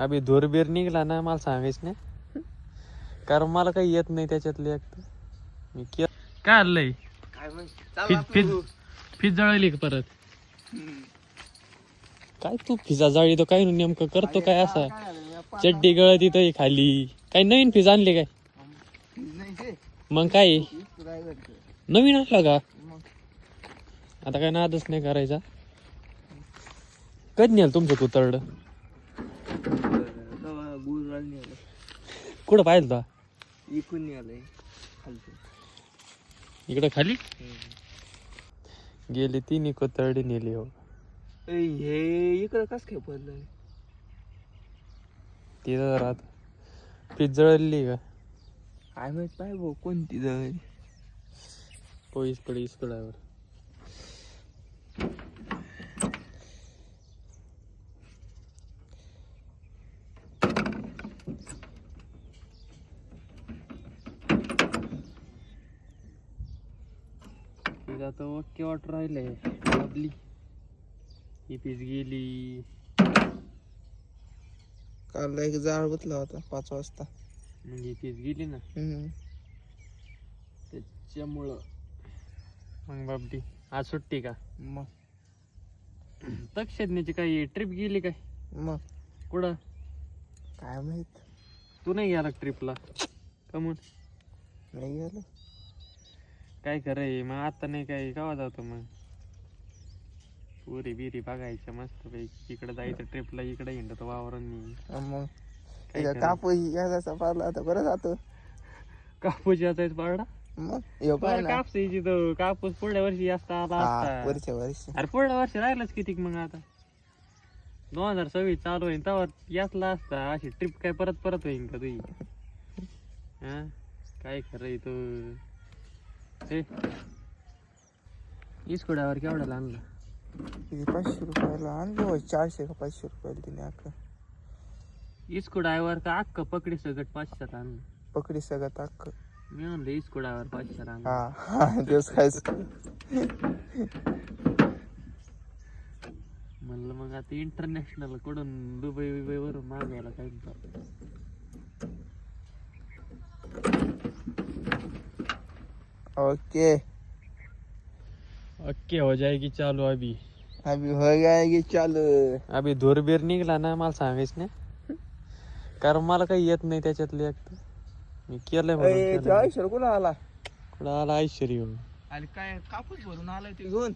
अभि धुरबीर निघला ना मला सांगायच नाही, कारण मला काही येत नाही त्याच्यातले एक तर. मी काय आलंय फिज जळली का परत? काय तू फिजा जाळी तो काय नेमकं करतो काय असा? चड्डी गळत इथं खाली. काय नवीन फिज आणली काय? मग काय नवीन आणला का? आता काय नादच नाही करायचा. कधी नेल तुमचं कुतरड? कुठं पाहिलं तो? इकडे खाली गेली तिन्ही कुतरडी नेली. हो हे इकडं कस काय पडलं? तिथं राहत फिज जळली का काय माहित पाय भाऊ कोणती जळ. पोईस पडी स्कूलावर. आता ओके वाट राहिलंय आपली. ही पीस गेली. काल एक जाळ गुतला होता 5 वाजता. म्हणजे पीस गेली ना त्याच्यामुळं. मग बाबडी आज सुट्टी का? मग तक्षज्ञाची काही ट्रिप गेली काय? मग कुठं काय माहित. तू नाही गेला ट्रिपला का? मग नाही गेलो. काय खरंय मग आता नाही काय केव्हा जातो मग? पुरी बिरी बघायच्या मस्त पैकी. इकडे जायचं ट्रिपला, इकडे हिंडतो वावरांनी. मग काय कापूस याचा पारला आता बरं जातो. कापूस याचाच पारडा. मग यो पाय ना कापसाची तो कापूस पुढल्या वर्षी जास्त आला असता. वरच्या वर्षी. अरे पुढल्या वर्षी राहिलंच किती मग आता 2026 चालू होईल तेव्हा याचला असता. अशी ट्रिप काय परत परत होईन का तुझी? हा काय खरंय तू. इस्कुडावर केवढ्याला आणला? 500 रुपयाला आणलं होय. 400 का 500 रुपयाला तिने अख्खा. इस्कुडावर का अख्खं पकडी सगट 500 आणलं? पकडी सगळं अख्खं. मी म्हणलं इस्कुडावर 500 आणलं. हा तेच खायचं. म्हणलं मग आता इंटरनॅशनल कडून दुबई बिबई वरून मागायला काय. ओके ओके हो जाएगी चालू. अभी हो जाएगी चालू. अभि धुरबीर निघला ना मला सांगायच नाही, कारण मला काही येत नाही त्याच्यातले एक तर. मी केलंय म्हणून. ऐश्वर कुठं आला? कुठं आला ऐश्वर्य? आणि काय कापूस भरून आलाय ते घेऊन.